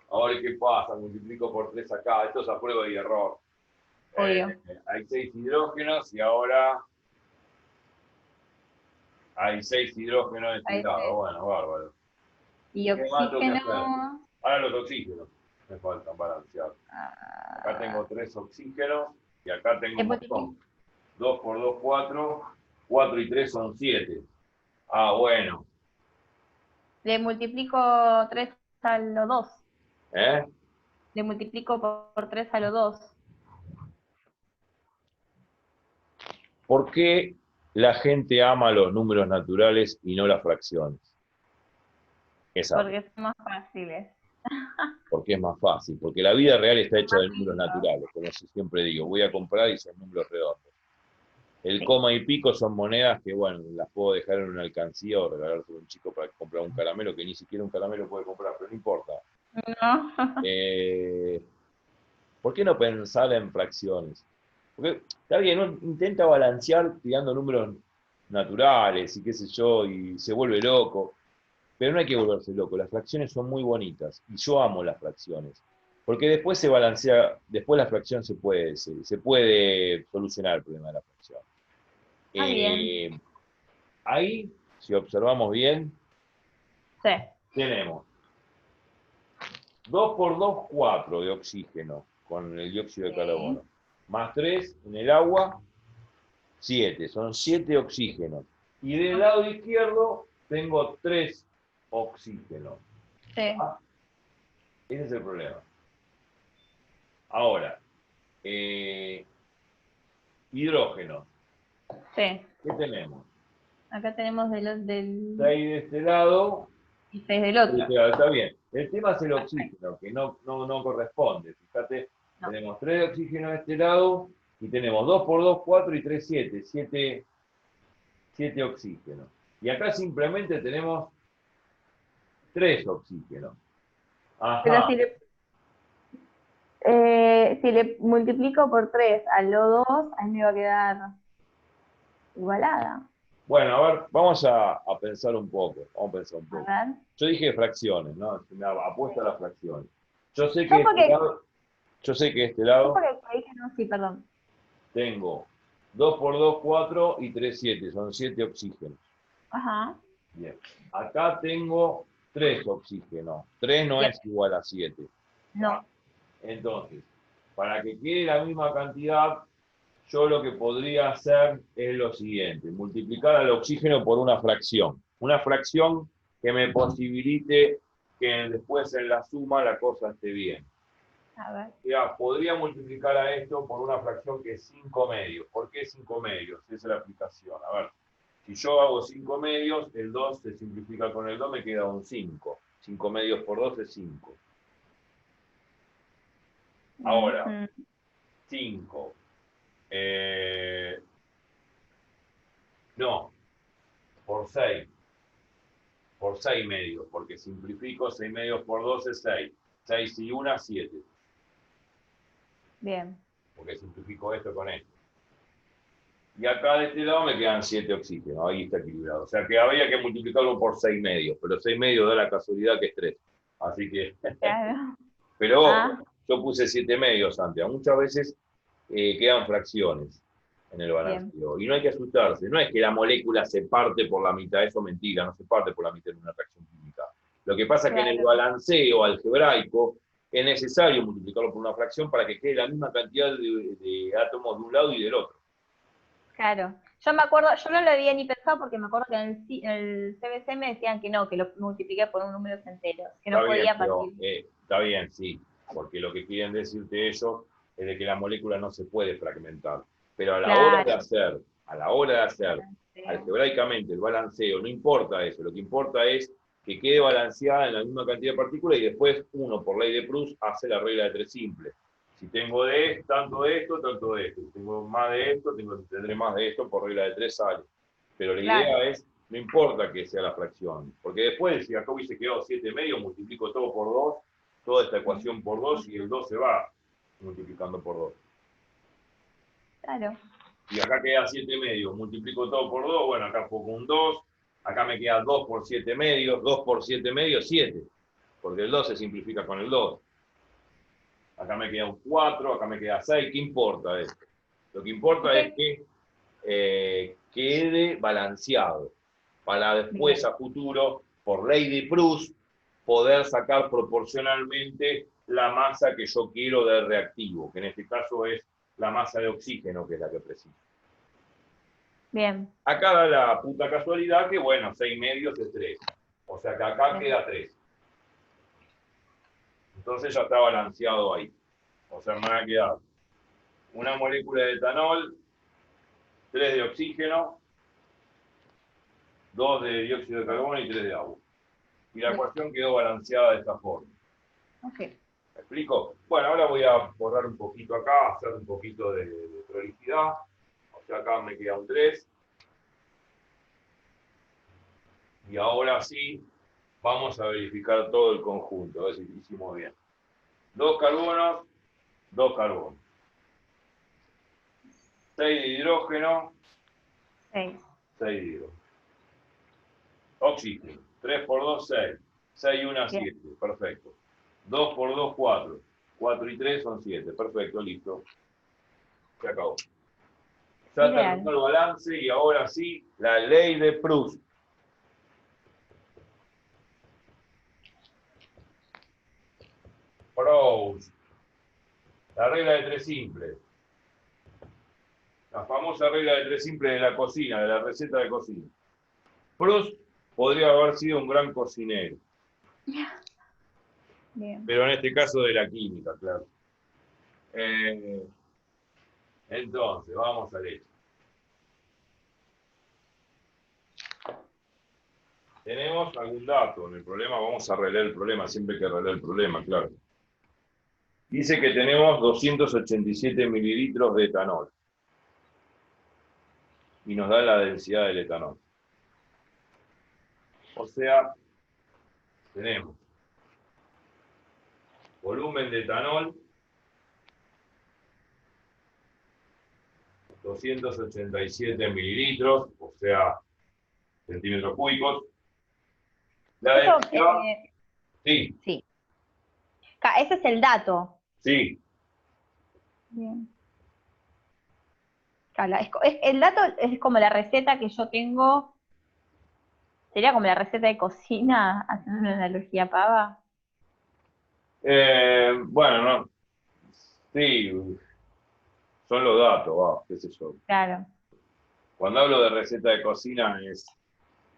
Ahora, ¿qué pasa? Multiplico por 3 acá. Esto es a prueba y error. Obvio. Hay 6 hidrógenos y ahora hay 6 hidrógenos de este Ahí lado. sí. Bueno, bárbaro. Y ¿Qué más tengo que oxígeno. hacer? Ahora los oxígenos me faltan balancear. Acá tengo 3 oxígenos y acá tengo Le un multiplico, montón. 2 por 2, 4. 4 y 3 son 7. Ah, bueno. le multiplico 3 a lo 2. ¿Eh? Le multiplico por 3 a lo 2. ¿Por qué la gente ama los números naturales y no las fracciones? Esa, Porque son más fáciles. porque es más fácil. Porque la vida real está hecha Más de números fijos. naturales. Como siempre digo, voy a comprar y son números redondos. El Sí. coma y pico son monedas que, bueno, las puedo dejar en una alcancía o regalárselo a un chico para comprar un caramelo que ni siquiera un caramelo puede comprar, pero no importa. No. Eh, ¿Por qué no pensar en fracciones? Porque está bien, uno intenta balancear tirando números naturales y qué sé yo, y se vuelve loco, pero no hay que volverse loco, las fracciones son muy bonitas y yo amo las fracciones, porque después se balancea, después la fracción se puede solucionar el problema de la fracción. Ah, bien. Ahí, si observamos bien, Sí. tenemos 2 por 2, 4 de oxígeno con el dióxido de Sí. carbono, más 3 en el agua, 7, son 7 oxígenos. Y del lado izquierdo tengo 3 oxígenos. Sí. ¿Ah? Ese es el problema. Ahora, hidrógeno. Sí. ¿Qué tenemos? Acá tenemos del 6 de este lado, y 6 del 6 de otro. este lado. Está bien. El tema es el Perfecto. oxígeno, que no corresponde. Fíjate, No. tenemos 3 de oxígeno de este lado y tenemos 2 por 2, 4 y 3, 7. 7 oxígenos. Y acá simplemente tenemos 3 oxígenos. Pero Ajá. si le multiplico por 3 a lo 2, ahí me va a quedar igualada. Bueno, a ver, vamos a pensar un poco. Vamos a pensar un A poco. ver. Yo dije fracciones, ¿no? Me apuesto a las fracciones. Yo sé Yo que este porque, lado, yo sé que este yo lado porque dije no, sí, perdón. tengo 2 por 2, 4 y 3, 7. Son 7 oxígenos. Ajá. Bien. Acá tengo 3 oxígenos. 3 no Yep. es igual a 7. No. Entonces, para que quede la misma cantidad, yo lo que podría hacer es lo siguiente, multiplicar al oxígeno por una fracción que me posibilite que después en la suma la cosa esté bien. A ver. Ya, podría multiplicar a esto por una fracción que es 5 medios. ¿Por qué 5 medios? Esa es la aplicación. A ver, si yo hago 5 medios, el 2 se simplifica con el 2, me queda un 5. 5 medios por 2 es 5. Ahora, 5. No, por 6. Por 6 medios, porque simplifico 6 medios por 2 es 6. 6 y 1, 7. Bien. Porque simplifico esto con esto. Y acá de este lado me quedan 7 oxígenos, ahí está equilibrado. O sea que había que multiplicarlo por 6 medios, pero 6 medios da la casualidad que es 3. Así que, Claro. pero Ah, ojo, yo puse 7 medios antes. Muchas veces quedan fracciones en el bien. balanceo. Y no hay que asustarse, no es que la molécula se parte por la mitad, eso es mentira, no se parte por la mitad en una reacción química. Lo que pasa es que en el Claro. balanceo algebraico es necesario multiplicarlo por una fracción para que quede la misma cantidad de átomos de un lado y del otro. Claro. Yo me acuerdo, yo no lo había ni pensado porque me acuerdo que en el CBC me decían que no, que lo multipliqué por un número entero, que Está no bien, podía pero partir. está bien, sí, porque lo que quieren decirte ellos es de que la molécula no se puede fragmentar. Pero a la hora de Claro. hacer, Balanceo. algebraicamente el balanceo, no importa eso, lo que importa es que quede balanceada en la misma cantidad de partículas y después uno, por ley de Proust, hace la regla de 3 simple. Si tengo tanto de esto, tanto de esto. Si tengo más de esto, tendré más de esto, por regla de 3 sale. Pero la idea es, no importa que sea la fracción, porque después, si acá hubiese quedado 7,5, multiplico todo por 2, toda esta ecuación por 2, y el 2 se va multiplicando por 2. Claro. Y acá queda 7,5, multiplico todo por 2, bueno, acá pongo un 2, acá me queda 2 por 7,5, 2 por 7,5, 7, porque el 2 se simplifica con el 2. Acá me queda un 4, acá me queda 6, ¿qué importa esto? Lo que importa es que quede balanceado, para después a futuro, por ley de Proust, poder sacar proporcionalmente la masa que yo quiero del reactivo, que en este caso es la masa de oxígeno, que es la que preciso. Bien. Acá da la puta casualidad que, bueno, 6,5 es 3. O sea que acá queda 3. Entonces ya está balanceado ahí. O sea, me va a quedar una molécula de etanol, 3 de oxígeno, 2 de dióxido de carbono y 3 de agua. Y la ecuación quedó balanceada de esta forma. Okay. ¿Me explico? Bueno, ahora voy a borrar un poquito acá, hacer un poquito de prolijidad. O sea, acá me queda un 3. Y ahora sí, vamos a verificar todo el conjunto, a ver si lo hicimos bien. 2 carbonos, 2 carbonos. 6 de hidrógeno, 6. 6 de hidrógeno. Oxígeno, 3 por 2, 6. 6 y 1, 7, perfecto. 2 por 2, 4. 4 y 3 son 7, perfecto, listo. Se acabó. Ya terminó el balance y ahora sí, la ley de Proust. Proust. La regla de 3 simples. La famosa regla de 3 simples de la cocina, de la receta de cocina. Proust podría haber sido un gran cocinero. Bien. Pero en este caso de la química, claro. Entonces, vamos al hecho. ¿Tenemos algún dato en el problema? Vamos a releer el problema, siempre hay que releer el problema, claro. Dice que tenemos 287 mililitros de etanol. Y nos da la densidad del etanol. O sea, tenemos volumen de etanol, 287 mililitros, o sea, centímetros cúbicos. La densidad... Sí. Sí. Ese es el dato. Sí. Bien. El dato es como la receta que yo tengo. ¿Sería como la receta de cocina, haciendo una analogía pava? Bueno, no. Sí, son los datos, qué sé yo. Claro. Cuando hablo de receta de cocina es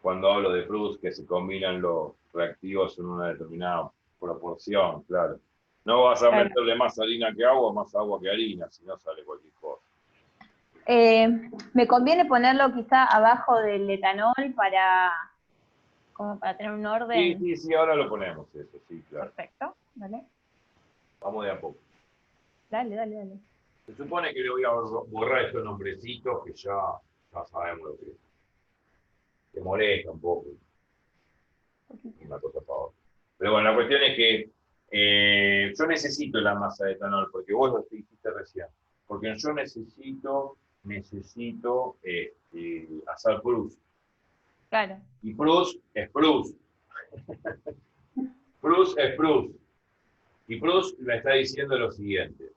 cuando hablo de Proust, que se combinan los reactivos en una determinada proporción, claro. No vas a meterle más harina que agua, más agua que harina, si no sale cualquier cosa. Me conviene ponerlo quizá abajo del etanol como para tener un orden. Sí, ahora lo ponemos eso, sí, claro. Perfecto, dale. Vamos de a poco. Dale. Se supone que le voy a borrar estos nombrecitos que ya sabemos lo que es. Te molesta un poco. Una cosa para otra. Pero bueno, la cuestión es que yo necesito la masa de etanol, porque vos lo dijiste recién. Porque yo necesito hacer Proust. Claro. Y Proust es Proust. Proust es Proust. Y Proust me está diciendo lo siguiente.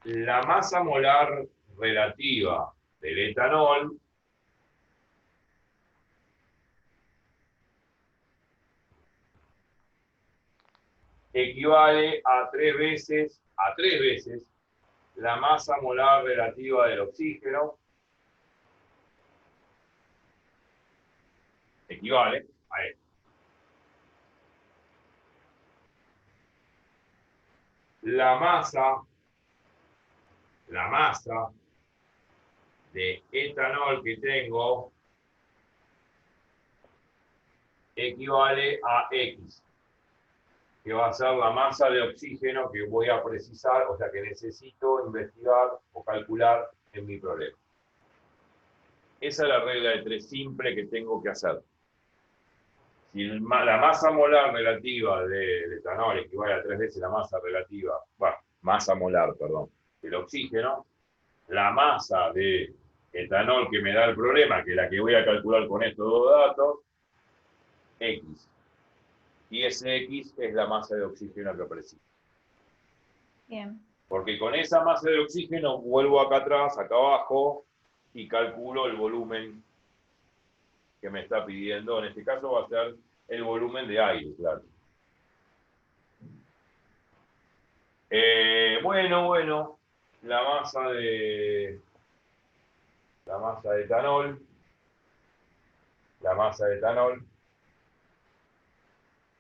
La masa molar relativa del etanol equivale a tres veces la masa molar relativa del oxígeno. Equivale a esto. La masa de etanol que tengo equivale a X. que va a ser la masa de oxígeno que voy a precisar, o sea, que necesito investigar o calcular en mi problema. Esa es la regla de 3 simple que tengo que hacer. Si la masa molar relativa del etanol equivale a 3 veces la masa relativa, bueno, masa molar, perdón, del oxígeno, la masa de etanol que me da el problema, que es la que voy a calcular con estos dos datos, X. Y ese X es la masa de oxígeno que preciso. Bien. Porque con esa masa de oxígeno vuelvo acá atrás, acá abajo, y calculo el volumen que me está pidiendo. En este caso va a ser el volumen de aire, claro. Bueno, la masa de etanol,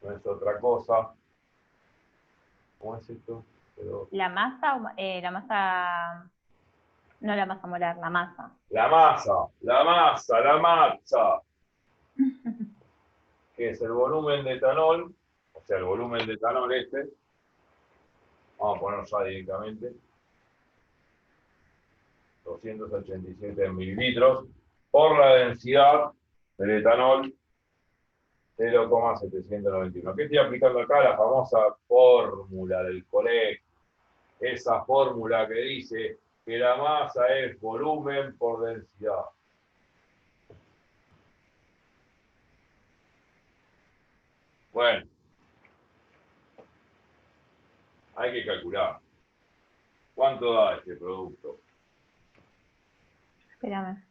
no es otra cosa. ¿Cómo es esto? La masa, no la masa molar, la masa. La masa, que es el volumen de etanol, o sea, el volumen de etanol este, vamos a ponerlo ya directamente, 287 mililitros, por la densidad del etanol, 0,791. ¿Qué estoy aplicando acá? La famosa fórmula del colegio. Esa fórmula que dice que la masa es volumen por densidad. Bueno, hay que calcular. ¿Cuánto da este producto? Espérame.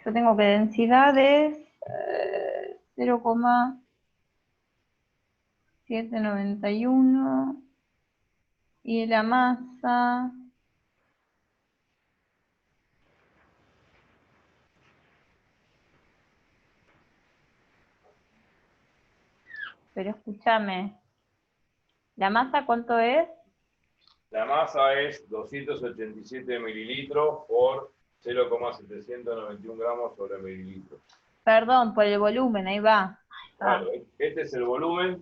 Yo tengo que densidades 0,791 y la masa pero escúchame, ¿la masa cuánto es? La masa es 287 mililitros por 0,791 gramos sobre mililitro. Perdón, por el volumen, ahí va. Claro, este es el volumen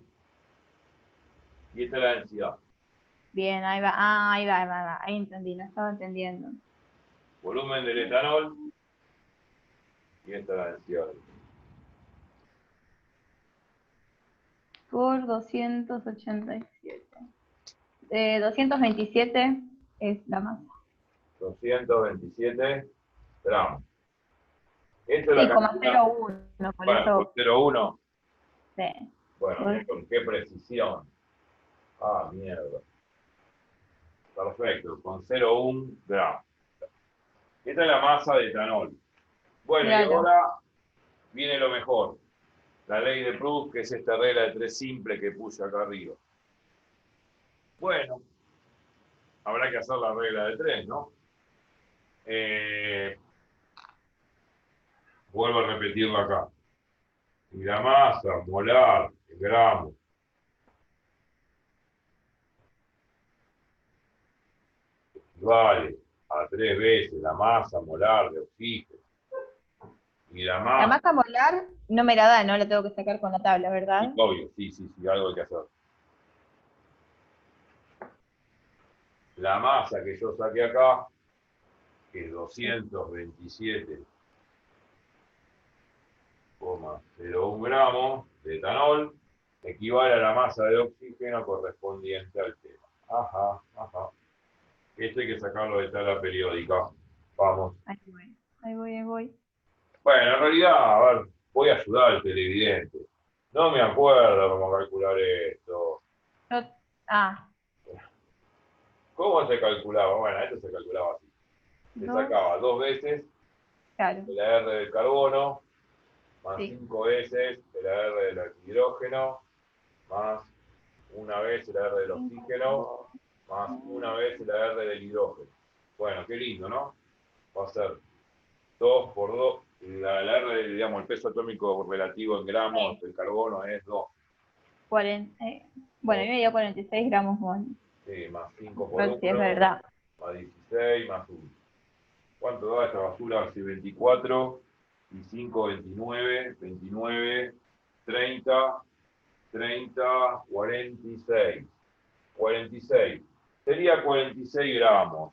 y esta es la densidad. Bien, ahí va. Ahí va. Ahí entendí, no estaba entendiendo. Volumen del etanol y esta es la densidad. Por 287. 227 es la masa. 227 gramos. Esta es Sí, la cantidad. 0,01, por Bueno, eso. 0,1. Sí. Bueno, mira con qué precisión. Ah, mierda. Perfecto, con 0,1 gramos. Esta es la masa de etanol. Bueno, Claro. y ahora viene lo mejor. La ley de Proust, que es esta regla de 3 simple que puse acá arriba. Bueno, habrá que hacer la regla de 3, ¿no? Vuelvo a repetirla acá. Y la masa molar en gramos equivale a 3 veces la masa molar de oxígeno. Y la La masa... masa molar no me la da, no la tengo que sacar con la tabla, ¿verdad? Sí, obvio, sí, algo hay que hacer. La masa que yo saqué acá, que es 227,01 gramos de etanol, equivale a la masa de oxígeno correspondiente al tema. Ajá. Esto hay que sacarlo de tabla periódica. Vamos. Ahí voy. Bueno, en realidad, a ver, voy a ayudar al televidente. No me acuerdo cómo calcular esto. ¿Cómo se calculaba? Bueno, esto se calculaba así. Se sacaba 2 veces el AR del carbono, más 5 veces el AR del hidrógeno, más una vez el AR del oxígeno, más una vez el AR del hidrógeno. Bueno, qué lindo, ¿no? Va a ser 2 por 2. La AR, digamos, el peso atómico relativo en gramos del carbono es 2. Bueno, yo me dio 46 gramos. Sí, más 5 por No 1, sé si es verdad. más 16, más 1. ¿Cuánto da esta basura? Hace 24 y 5, 29, 29, 30, 30, 46. 46. Sería 46 gramos.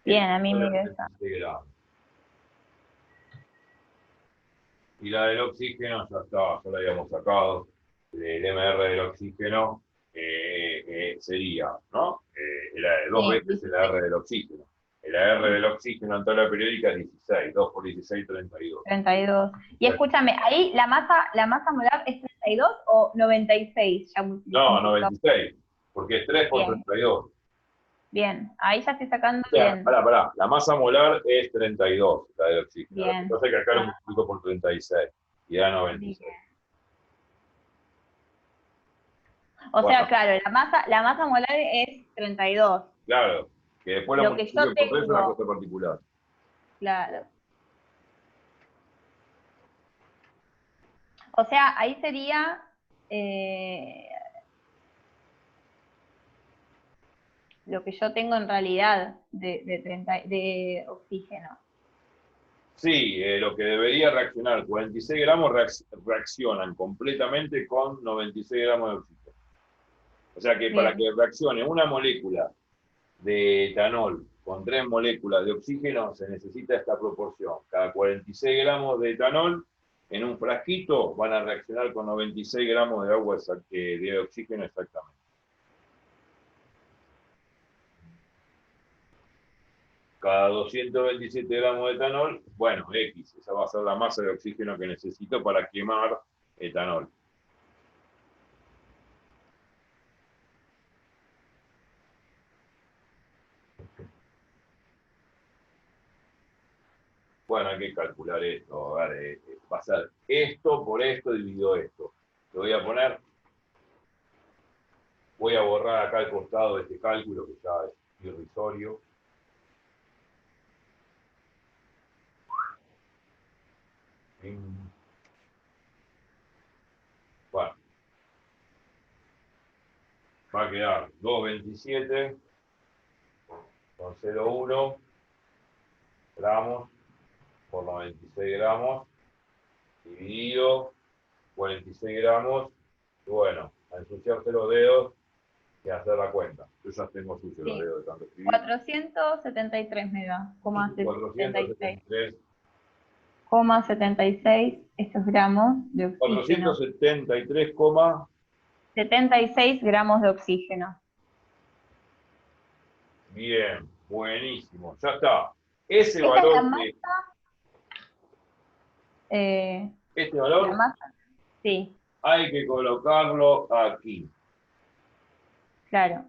Bien, a mí me Solo gusta. 46 gramos. Y la del oxígeno ya está, ya la habíamos sacado. El MR del oxígeno sería, ¿no? Dos Sí, veces el R del oxígeno. El R del oxígeno en tabla periódica es 16, 2 por 16, 32. 32. Y escúchame, ahí la masa molar es 32 o 96, ya No, multiplicado. 96, porque es 3 por Bien, 32. bien. Ahí ya estoy sacando O sea, bien. pará. La masa molar es 32, la del oxígeno. Lo que Bien. pasa es que acá lo Ah, multiplico por 36 y da bien. 96. O sea, Bueno, claro, la masa molar es 32. claro, que después lo Lo que yo multiplique por 3 es una tengo, cosa particular. claro. O sea, ahí sería eh, lo que yo tengo en realidad de oxígeno. Sí, lo que debería reaccionar, 46 gramos reaccionan completamente con 96 gramos de oxígeno. O sea que para Bien, que reaccione una molécula de etanol con 3 moléculas de oxígeno se necesita esta proporción. Cada 46 gramos de etanol en un frasquito van a reaccionar con 96 gramos de agua de oxígeno exactamente. Cada 227 gramos de etanol, bueno, X, esa va a ser la masa de oxígeno que necesito para quemar etanol. Bueno, hay que calcular esto. A ver, va a ser esto por esto dividido esto. Lo voy a poner, voy a borrar acá al costado de este cálculo que ya es irrisorio. Bueno, va a quedar 227 con 0,1 gramos por 96 gramos dividido 46 gramos. Y bueno, a ensuciarse los dedos y hacer la cuenta. Yo ya tengo sucios los sí. dedos de tanto escribir. 473 me da, 76. 473, 76 estos gramos de oxígeno. 473, 76 gramos de oxígeno. bien, buenísimo, ya está. Ese Esta es valor, este la valor masa, sí, hay que colocarlo aquí. claro.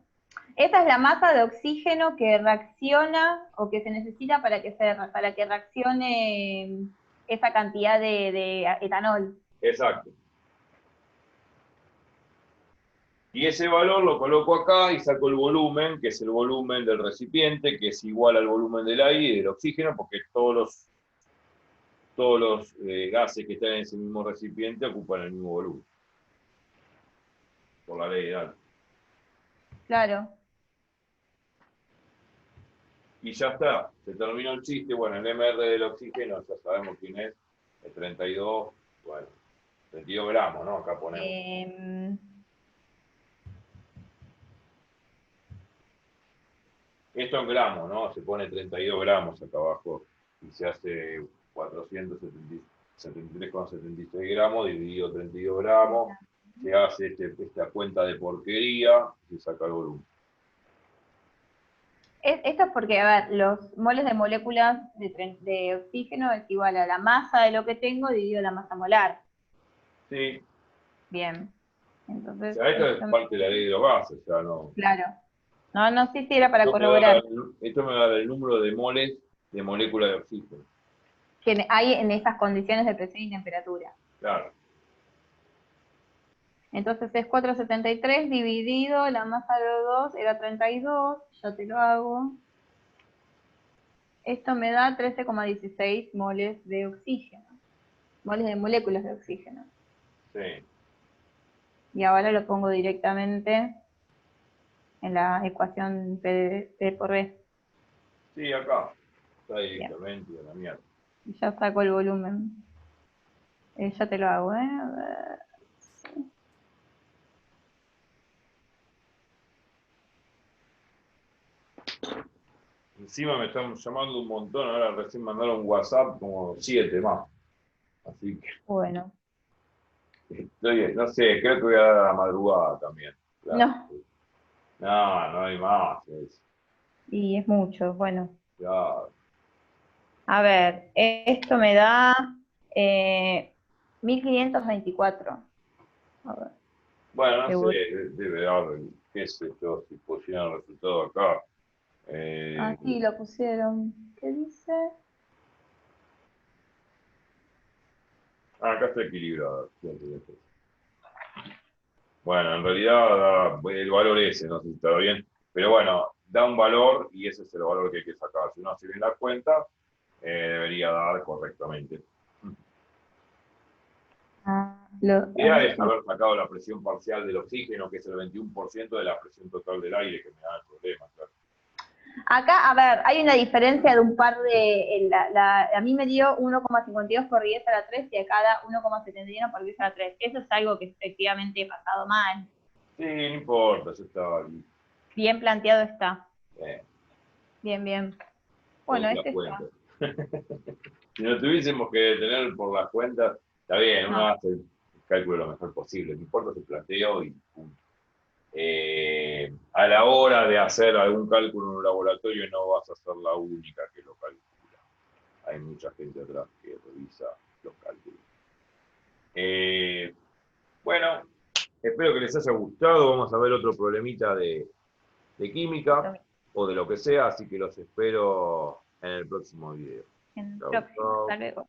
Esta es la masa de oxígeno que reacciona o que se necesita para que reaccione esa cantidad de etanol. Exacto. Y ese valor lo coloco acá y saco el volumen, que es el volumen del recipiente, que es igual al volumen del aire y del oxígeno, porque todos los gases que están en ese mismo recipiente ocupan el mismo volumen, por la ley de Dalton. Claro. Y ya está, se terminó el chiste. Bueno, el MR del oxígeno, ya sabemos quién es, el 32, bueno, 32 gramos, ¿no? Acá ponemos. Esto en gramos, ¿no? Se pone 32 gramos acá abajo y se hace 473,76 gramos dividido 32 gramos. Se hace esta cuenta de porquería y se saca el volumen. Esto es porque, a ver, los moles de moléculas de oxígeno es igual a la masa de lo que tengo dividido la masa molar. Sí, Bien. o Entonces, sea, esto es parte de la ley de los gases, ya no. claro. No, no sé si era para Esto me va a dar corroborar esto me va a dar el número de moles de molécula de oxígeno. que hay en estas condiciones de presión y temperatura. Claro. Entonces es 473 dividido, la masa de O2 era 32, yo te lo hago. Esto me da 13,16 moles de oxígeno, moles de moléculas de oxígeno. Sí. Y ahora lo pongo directamente en la ecuación P por B. Sí, acá. está directamente a la mierda. Y ya saco el volumen. Ya te lo hago, ¿eh? A ver. Encima me están llamando un montón, ahora recién mandaron WhatsApp como 7 más. Así que Bueno. estoy, no sé, creo que voy a dar a la madrugada también. Claro. No. No, no hay más. Y es mucho, bueno. Claro. A ver, esto me da 1524. A ver, Bueno, no sé, seguro. debe dar, qué sé yo, si pusieron el resultado acá. Ah, sí, lo pusieron. ¿Qué dice? Acá está equilibrado. Bueno, en realidad da el valor ese, no sé si está bien, pero bueno, da un valor y ese es el valor que hay que sacar. Si uno hace bien la cuenta, debería dar correctamente. La idea es haber sacado la presión parcial del oxígeno, que es el 21% de la presión total del aire, que me da el problema. Claro. Acá, a ver, hay una diferencia de un par de... a mí me dio 1,52 por 10 a la 3 y acá da 1,71 por 10 a la 3. Eso es algo que efectivamente he pasado mal. Sí, no importa, eso está bien. Bien planteado está. Bien, bien. Bueno, Por las este cuentas. está. Si no tuviésemos que detener por las cuentas, está bien, uno No. hace el cálculo lo mejor posible, no importa su planteo y punto. A la hora de hacer algún cálculo en un laboratorio no vas a ser la única que lo calcula. Hay mucha gente atrás que revisa los cálculos. Bueno, espero que les haya gustado. Vamos a ver otro problemita de química o de lo que sea, así que los espero en el próximo video. En el Chau, próximo. chau. Hasta luego.